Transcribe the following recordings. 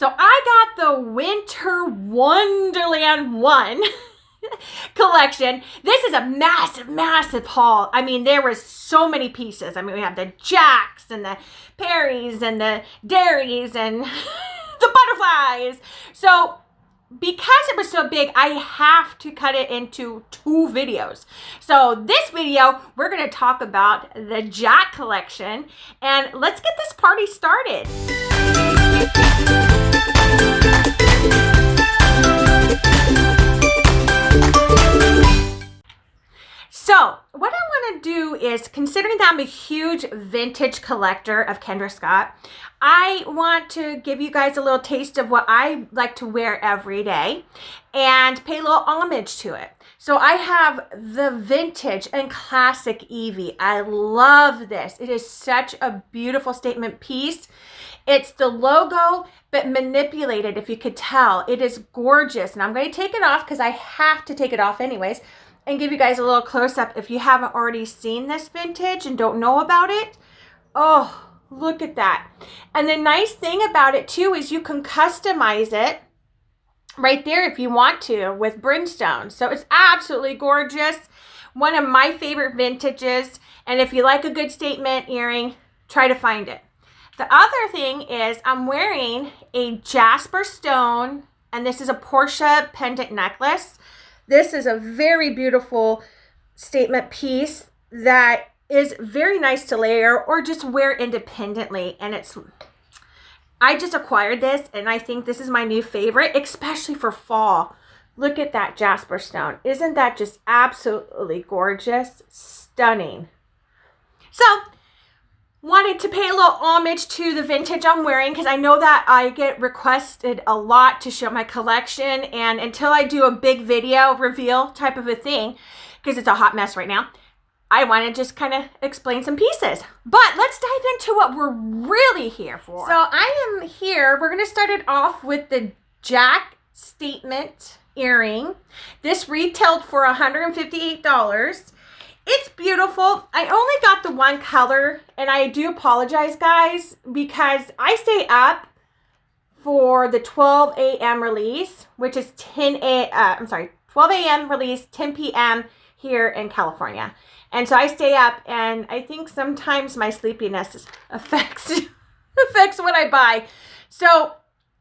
So I got the Winter Wonderland 1 collection. This is a massive, massive haul. I mean, there was so many pieces. I mean, we have the Jacks and the Perrys and the Dairies and the butterflies. So because it was so big, I have to cut it into 2 videos. So this video, we're going to talk about the Jack collection, and let's get this party started. So what I want to do is, considering that I'm a huge vintage collector of Kendra Scott, I want to give you guys a little taste of what I like to wear every day and pay a little homage to it. So I have the vintage and classic Evie. I love this. It is such a beautiful statement piece. It's the logo, but manipulated, if you could tell. It is gorgeous. And I'm going to take it off because I have to take it off anyways, and give you guys a little close-up if you haven't already seen this vintage and don't know about it. Oh, look at that. And the nice thing about it too is you can customize it right there if you want to with brimstone. So it's absolutely gorgeous. One of my favorite vintages. And if you like a good statement earring, try to find it. The other thing is I'm wearing a jasper stone, and this is a Portia pendant necklace. This is a very beautiful statement piece that is very nice to layer or just wear independently. And I just acquired this, and I think this is my new favorite, especially for fall. Look at that jasper stone. Isn't that just absolutely gorgeous? Stunning. So, wanted to pay a little homage to the vintage I'm wearing because I know that I get requested a lot to show my collection, and until I do a big video reveal type of a thing, because it's a hot mess right now, I want to just kind of explain some pieces. But let's dive into what we're really here for. So I am here, we're going to start it off with the Jack statement earring. This retailed for $158. It's beautiful. I only got the one color, and I do apologize, guys, because I stay up for the 12 a.m. release, which is 12 a.m. release, 10 p.m. here in California. And so I stay up, and I think sometimes my sleepiness affects what I buy. So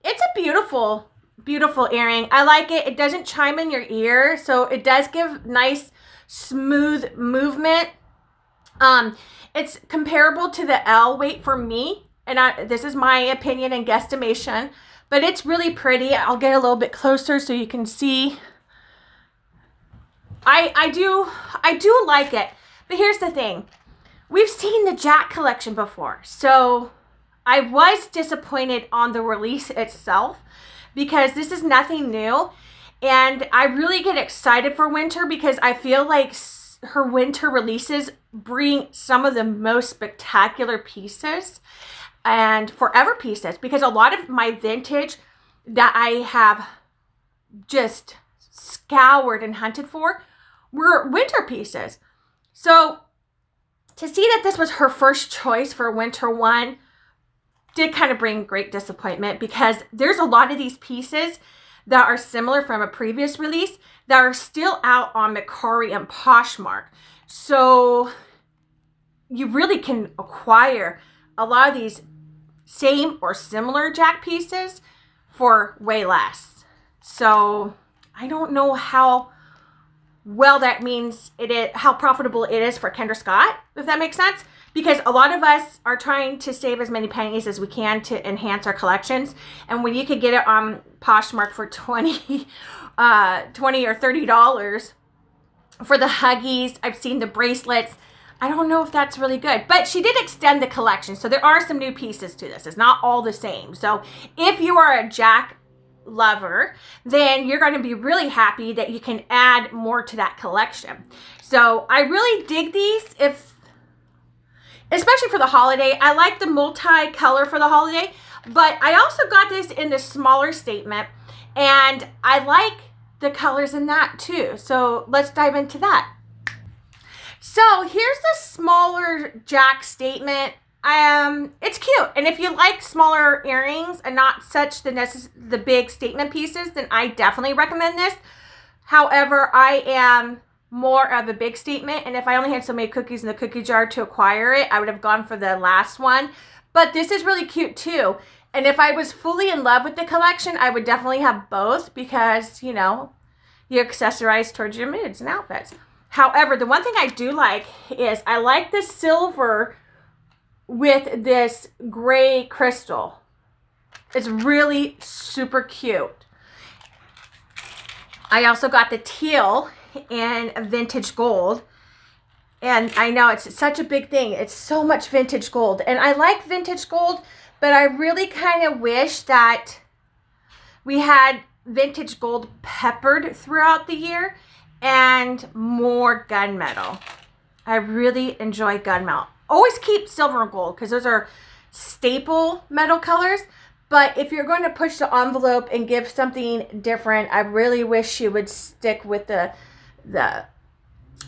it's a beautiful, beautiful earring. I like it. It doesn't chime in your ear, so it does give nice smooth movement. It's comparable to the L weight for me, and this is my opinion and guesstimation, but it's really pretty. I'll get a little bit closer so you can see. I do like it, but here's the thing. We've seen the Jack collection before, so I was disappointed on the release itself because this is nothing new. And I really get excited for winter because I feel like her winter releases bring some of the most spectacular pieces and forever pieces, because a lot of my vintage that I have just scoured and hunted for were winter pieces. So to see that this was her first choice for winter 1 did kind of bring great disappointment, because there's a lot of these pieces that are similar from a previous release that are still out on Mercari and Poshmark. So you really can acquire a lot of these same or similar Jack pieces for way less. So I don't know how well that means how profitable it is for Kendra Scott, if that makes sense. Because a lot of us are trying to save as many pennies as we can to enhance our collections. And when you could get it on Poshmark for $20 or $30 for the Huggies, I've seen the bracelets. I don't know if that's really good. But she did extend the collection, so there are some new pieces to this. It's not all the same. So if you are a Jack lover, then you're going to be really happy that you can add more to that collection. So I really dig these, especially for the holiday. I like the multi-color for the holiday, but I also got this in the smaller statement, and I like the colors in that too. So let's dive into that. So here's the smaller Jack statement It's cute. And if you like smaller earrings and not such the big statement pieces, then I definitely recommend this. However, I am more of a big statement, and if I only had so many cookies in the cookie jar to acquire it, I would have gone for the last one. But this is really cute too. And if I was fully in love with the collection, I would definitely have both because, you know, you accessorize towards your moods and outfits. However, the one thing I do like is I like the silver with this gray crystal. It's really super cute. I also got the teal in vintage gold. And I know it's such a big thing. It's so much vintage gold. And I like vintage gold, but I really kind of wish that we had vintage gold peppered throughout the year and more gunmetal. I really enjoy gunmetal. Always keep silver and gold because those are staple metal colors. But if you're going to push the envelope and give something different, I really wish you would stick with the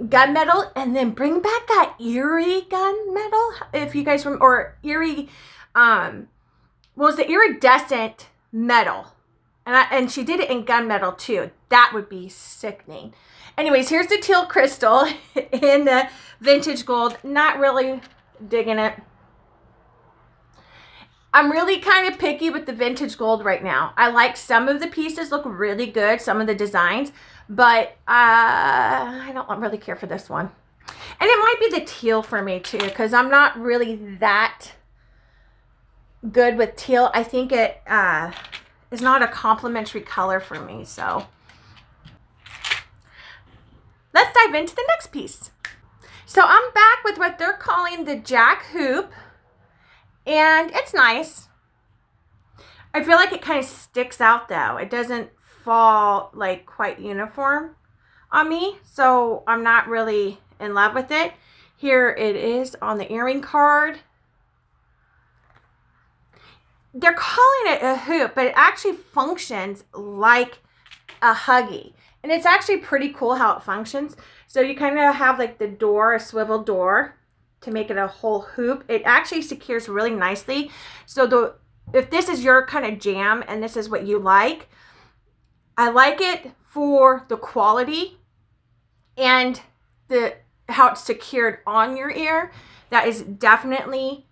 gunmetal and then bring back that eerie gunmetal. If you guys remember, or eerie, was the iridescent metal. And she did it in gunmetal too. That would be sickening. Anyways, here's the teal crystal in the vintage gold. Not really digging it. I'm really kind of picky with the vintage gold right now. I like some of the pieces, look really good, some of the designs, but I don't really care for this one. And it might be the teal for me too, because I'm not really that good with teal. I think it is not a complimentary color for me, so. Let's dive into the next piece. So I'm back with what they're calling the Jack hoop. And it's nice. I feel like it kind of sticks out though. It doesn't fall like quite uniform on me. So I'm not really in love with it. Here it is on the earring card. They're calling it a hoop, but it actually functions like a huggy. And it's actually pretty cool how it functions. So you kind of have like the door, a swivel door, to make it a whole hoop. It actually secures really nicely. So if this is your kind of jam and this is what you like, I like it for the quality and how it's secured on your ear. That is definitely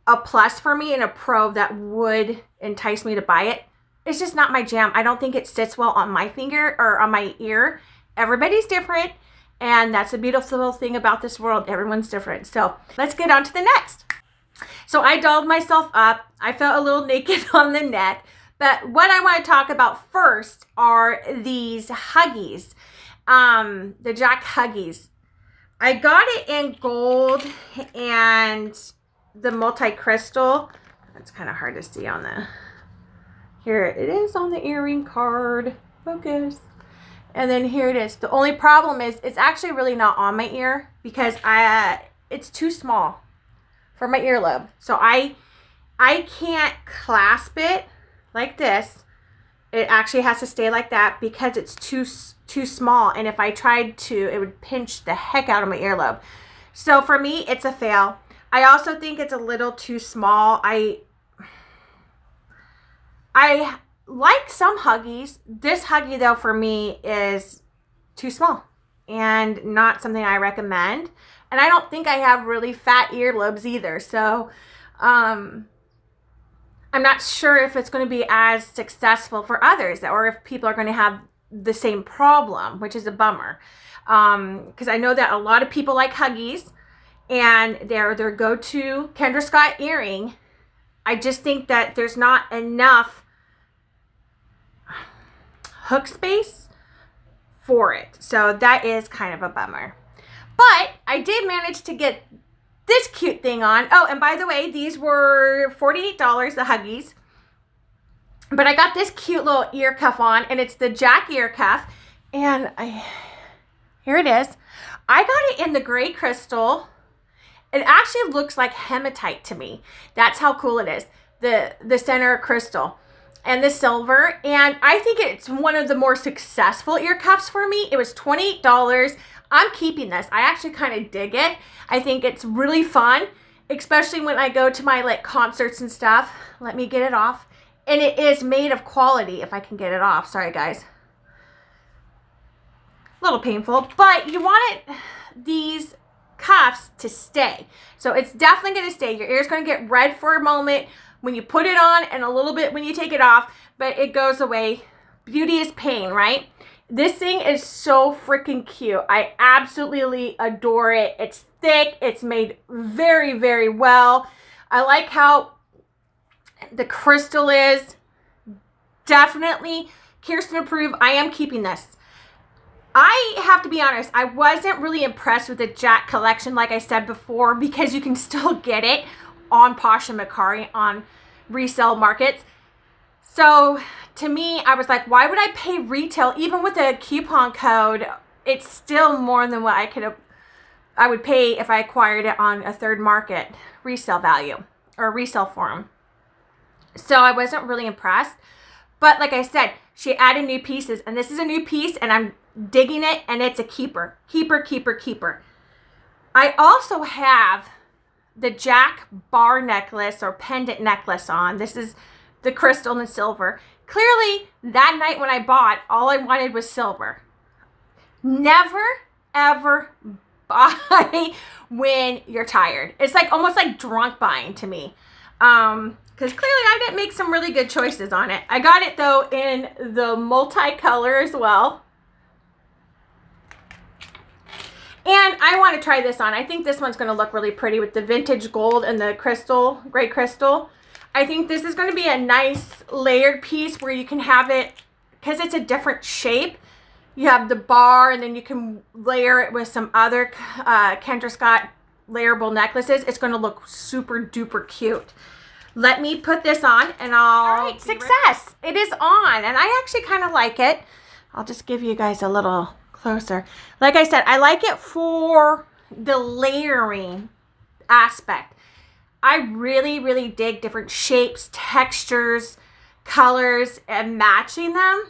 a plus for me and a pro that would entice me to buy it. It's just not my jam. I don't think it sits well on my finger or on my ear. Everybody's different. And that's a beautiful thing about this world. Everyone's different. So let's get on to the next. So I dolled myself up. I felt a little naked on the neck. But what I want to talk about first are these huggies. The Jack huggies. I got it in gold and the multi-crystal. That's kind of hard to see on the... Here it is on the earring card. Focus. And then here it is. The only problem is it's actually really not on my ear because it's too small for my earlobe. So I can't clasp it like this. It actually has to stay like that because it's too small. And if I tried to, it would pinch the heck out of my earlobe. So for me, it's a fail. I also think it's a little too small. I like some huggies. This huggy though for me is too small and not something I recommend. And I don't think I have really fat earlobes either. So I'm not sure if it's going to be as successful for others or if people are going to have the same problem, which is a bummer. Because I know that a lot of people like huggies and they're their go-to Kendra Scott earring. I just think that there's not enough hook space for it. So that is kind of a bummer. But I did manage to get this cute thing on. Oh, and by the way, these were $48, the huggies. But I got this cute little ear cuff on, and it's the Jack ear cuff. And here it is. I got it in the gray crystal. It actually looks like hematite to me. That's how cool it is. The center crystal. And the silver, and I think it's one of the more successful ear cuffs for me. It was $28. I'm keeping this. I actually kind of dig it. I think it's really fun, especially when I go to my like concerts and stuff. Let me get it off. And it is made of quality if I can get it off. Sorry, guys. A little painful, but you want these cuffs to stay. So it's definitely going to stay. Your ear's going to get red for a moment when you put it on and a little bit when you take it off, but it goes away. Beauty is pain, right? This thing is so freaking cute. I absolutely adore it. It's thick. It's made very, very well. I like how the crystal is. Definitely Kirsten approved. I am keeping this. I have to be honest, I wasn't really impressed with the Jack collection, like I said before, because you can still get it on Posh and Macari on resale markets. So to me, I was like, why would I pay retail? Even with a coupon code, it's still more than what I would pay if I acquired it on a third market resale value or resale forum. So I wasn't really impressed. But like I said, she added new pieces, and this is a new piece, and I'm digging it, and it's a keeper. Keeper, keeper, keeper. I also have the Jack bar necklace or pendant necklace on. This is the crystal and silver. Clearly, that night when I bought, all I wanted was silver. Never, ever buy when you're tired. It's like almost like drunk buying to me. Because clearly I didn't make some really good choices on it. I got it though in the multicolor as well. And I want to try this on. I think this one's going to look really pretty with the vintage gold and the crystal, gray crystal. I think this is going to be a nice layered piece where you can have it, because it's a different shape. You have the bar, and then you can layer it with some other Kendra Scott layerable necklaces. It's going to look super duper cute. Let me put this on, and All right, success. It is on, and I actually kind of like it. I'll just give you guys a little closer. Like I said, I like it for the layering aspect. I really, really dig different shapes, textures, colors, and matching them.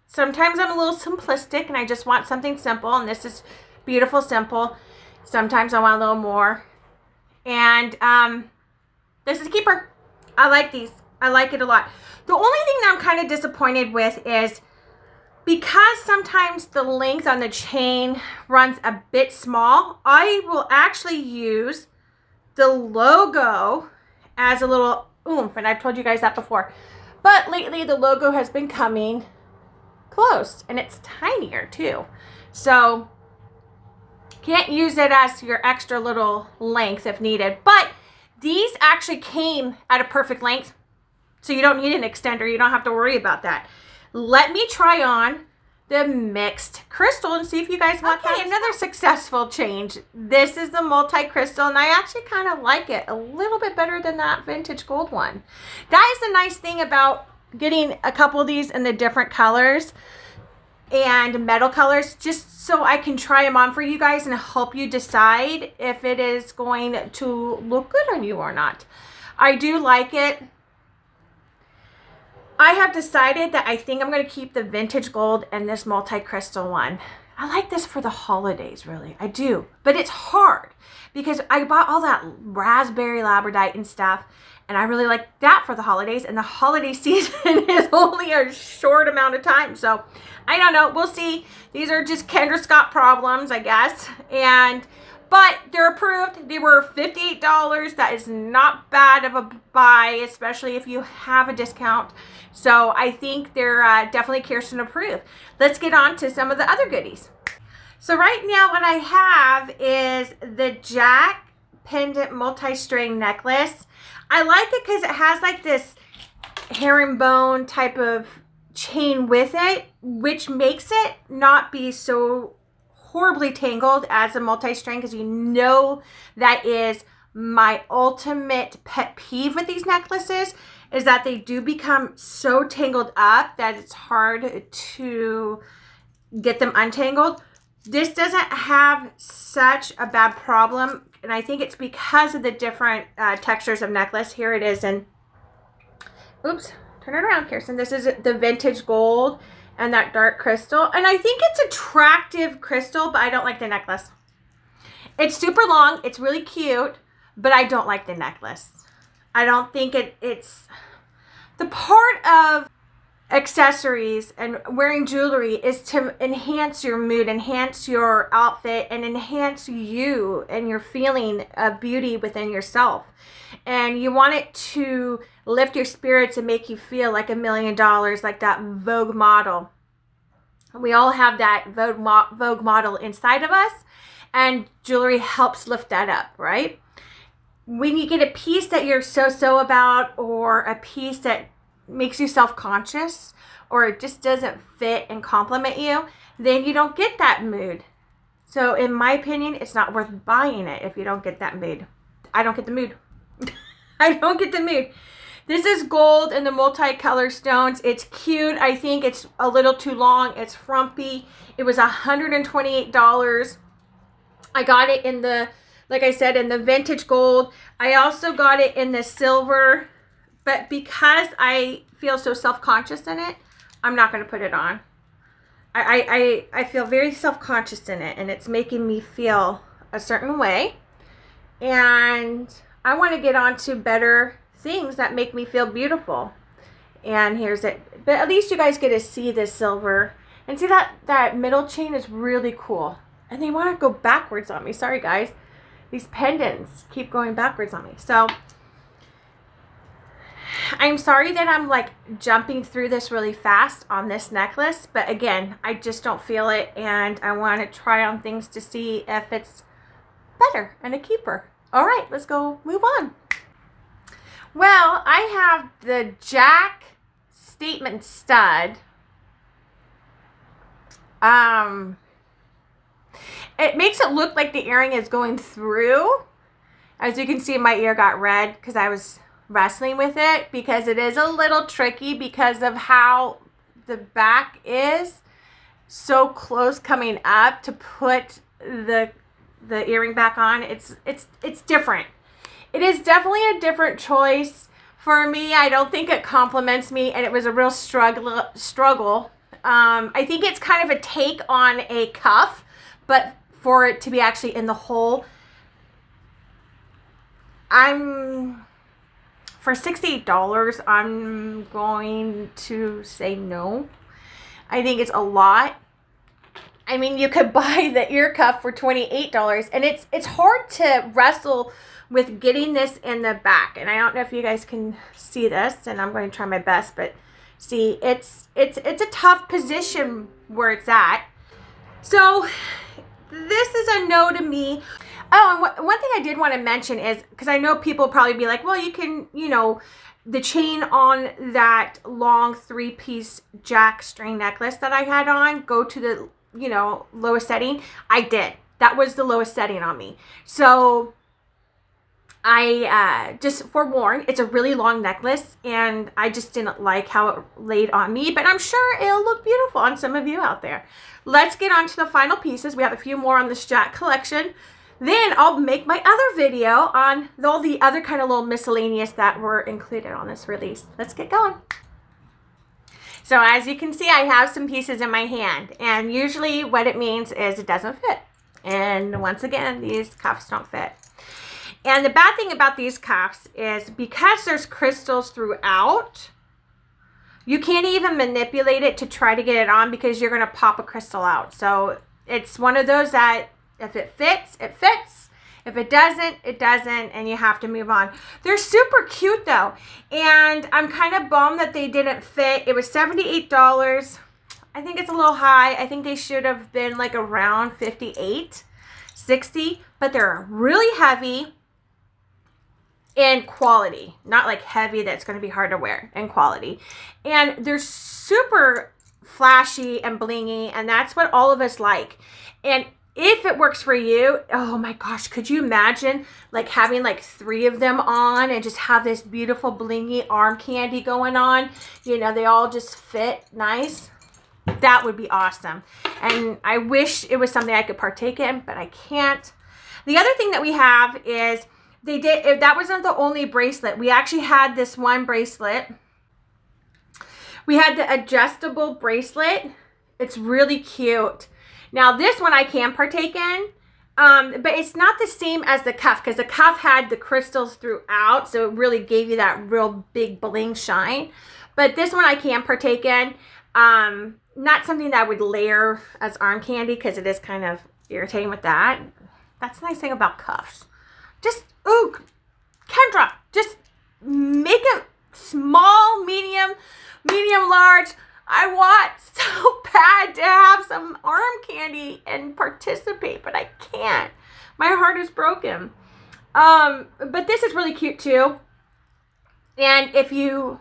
Sometimes I'm a little simplistic and I just want something simple, and this is beautiful, simple. Sometimes I want a little more. And this is a keeper. I like these. I like it a lot. The only thing that I'm kind of disappointed with is because sometimes the length on the chain runs a bit small, I will actually use the logo as a little oomph, and I've told you guys that before. But lately the logo has been coming close, and it's tinier too. So can't use it as your extra little length if needed. But these actually came at a perfect length, so you don't need an extender. You don't have to worry about that. Let me try on the mixed crystal and see if you guys want that. Okay, another successful change. This is the multi-crystal, and I actually kind of like it a little bit better than that vintage gold one. That is the nice thing about getting a couple of these in the different colors and metal colors, just so I can try them on for you guys and help you decide if it is going to look good on you or not. I do like it. I have decided that I think I'm going to keep the vintage gold and this multi-crystal one. I like this for the holidays, really. I do. But it's hard because I bought all that raspberry labradorite and stuff, and I really like that for the holidays, and the holiday season is only a short amount of time. So I don't know. We'll see. These are just Kendra Scott problems, I guess. But they're approved. They were $58. That is not bad of a buy, especially if you have a discount. So I think they're definitely Kirsten approved. Let's get on to some of the other goodies. So right now what I have is the Jack pendant multi-string necklace. I like it because it has like this herringbone type of chain with it, which makes it not be so horribly tangled as a multi-string, because you know that is my ultimate pet peeve with these necklaces, is that they do become so tangled up that it's hard to get them untangled. This doesn't have such a bad problem, and I think it's because of the different textures of necklace. Here it is, and oops, turn it around, Kirsten. This is the vintage gold and that dark crystal, and I think it's attractive crystal, but I don't like the necklace. It's super long. It's really cute, but I don't like the necklace. I don't think it's the part of accessories and wearing jewelry is to enhance your mood, enhance your outfit, and enhance you and your feeling of beauty within yourself. And you want it to lift your spirits and make you feel like $1 million, like that Vogue model. We all have that Vogue model inside of us, and jewelry helps lift that up, right? When you get a piece that you're so about, or a piece that makes you self-conscious, or it just doesn't fit and compliment you, then you don't get that mood. So in my opinion, it's not worth buying it if you don't get that mood. I don't get the mood. I don't get the mood. This is gold in the multicolor stones. It's cute. I think it's a little too long. It's frumpy. It was $128. I got it in the, like I said, in the vintage gold. I also got it in the silver, but because I feel so self-conscious in it, I'm not going to put it on. I feel very self-conscious in it, and it's making me feel a certain way. And I want to get on to better things that make me feel beautiful. And here's it. But at least you guys get to see this silver. And see that middle chain is really cool. And they want to go backwards on me. Sorry, guys. These pendants keep going backwards on me. So I'm sorry that I'm like jumping through this really fast on this necklace. But again, I just don't feel it. And I want to try on things to see if it's better and a keeper. All right, let's go move on. Well, I have the Jack statement stud. It makes it look like the earring is going through. As you can see, my ear got red because I was wrestling with it, because it is a little tricky because of how the back is so close coming up to put the earring back on. It's different. It is definitely a different choice for me. I don't think it compliments me, and it was a real struggle. I think it's kind of a take on a cuff, but for it to be actually in the hole, for $68, I'm going to say no. I think it's a lot. I mean, you could buy the ear cuff for $28, and it's hard to wrestle with getting this in the back. And I don't know if you guys can see this, and I'm going to try my best, but see, it's a tough position where it's at. So this is a no to me. Oh, and one thing I did want to mention is, because I know people probably be like, well, you can, the chain on that long 3-piece Jack string necklace that I had on, go to the, lowest setting. I did. That was the lowest setting on me. So I just forewarned, it's a really long necklace, and I just didn't like how it laid on me, but I'm sure it'll look beautiful on some of you out there. Let's get on to the final pieces. We have a few more on this Jack collection. Then I'll make my other video on all the other kind of little miscellaneous that were included on this release. Let's get going. So as you can see, I have some pieces in my hand, and usually what it means is it doesn't fit. And once again, these cuffs don't fit. And the bad thing about these cuffs is, because there's crystals throughout, you can't even manipulate it to try to get it on, because you're going to pop a crystal out. So it's one of those that if it fits, it fits. If it doesn't, it doesn't, and you have to move on. They're super cute though, and I'm kind of bummed that they didn't fit. It was $78. I think it's a little high. I think they should have been like around $58, $60, but they're really heavy in quality. Not like heavy that's going to be hard to wear, in quality. And they're super flashy and blingy, and that's what all of us like. And if it works for you, oh my gosh, could you imagine like having like 3 of them on and just have this beautiful blingy arm candy going on? They all just fit nice. That would be awesome. And I wish it was something I could partake in, but I can't. The other thing that we have is, that wasn't the only bracelet. We actually had this one bracelet. We had the adjustable bracelet. It's really cute. Now this one I can partake in. But it's not the same as the cuff, because the cuff had the crystals throughout, so it really gave you that real big bling shine. But this one I can partake in. Not something that I would layer as arm candy, because it is kind of irritating with that. That's the nice thing about cuffs. Just, ooh, Kendra, just make it small, medium, large. I want so bad to have some arm candy and participate, but I can't. My heart is broken. But this is really cute too. And if you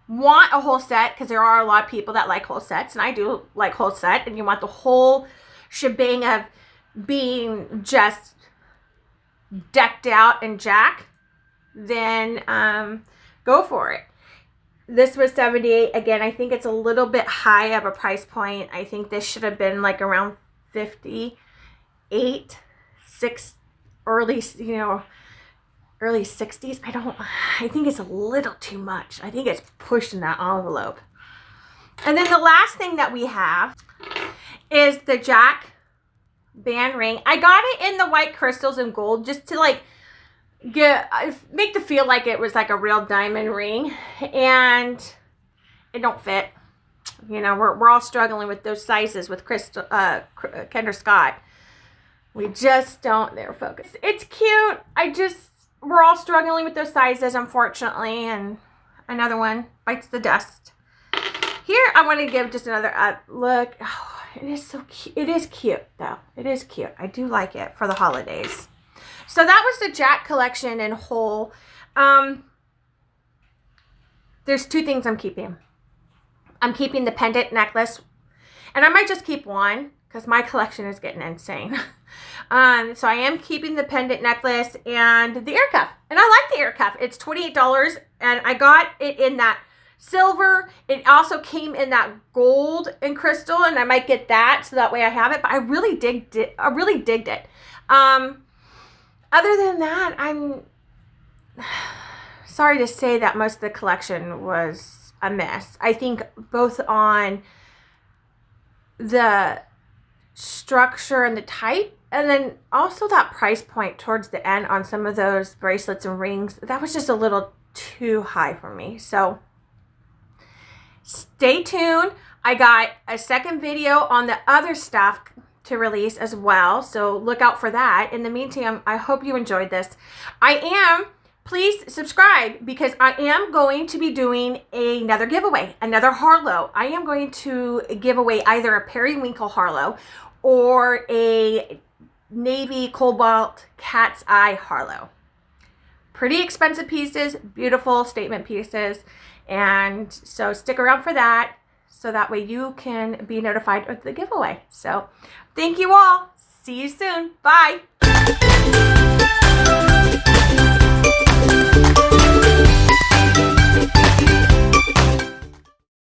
want a whole set, because there are a lot of people that like whole sets, and I do like whole set, and you want the whole shebang of being just decked out and jack, then go for it. This was $78. Again, I think it's a little bit high of a price point. I think this should have been like around $58, early 60s. I think it's a little too much. I think it's pushing that envelope. And then the last thing that we have is the Jack band ring. I got it in the white crystals and gold, just to like make the feel like it was like a real diamond ring, and it don't fit. You know, we're all struggling with those sizes with Kendra Scott. We just don't. They're focused. It's cute. We're all struggling with those sizes, unfortunately, and another one bites the dust. Here, I want to give just another look. Oh, it is so cute. It is cute, though. It is cute. I do like it for the holidays. So that was the Jack collection in whole. There's two things I'm keeping. I'm keeping the pendant necklace, and I might just keep one because my collection is getting insane. So I am keeping the pendant necklace and the ear cuff, and I like the ear cuff. It's $28, and I got it in that silver. It also came in that gold and crystal, and I might get that so that way I have it. But I really digged it. Other than that, I'm sorry to say that most of the collection was a mess. I think both on the structure and the type, and then also that price point towards the end on some of those bracelets and rings. That was just a little too high for me. So stay tuned. I got a second video on the other stuff to release as well, so look out for that. In the meantime, I hope you enjoyed this. Please subscribe, because I am going to be doing another giveaway, another Harlow. I am going to give away either a periwinkle Harlow or a navy cobalt cat's eye Harlow. Pretty expensive pieces, beautiful statement pieces, and so stick around for that, so that way you can be notified of the giveaway. So thank you all. See you soon. Bye.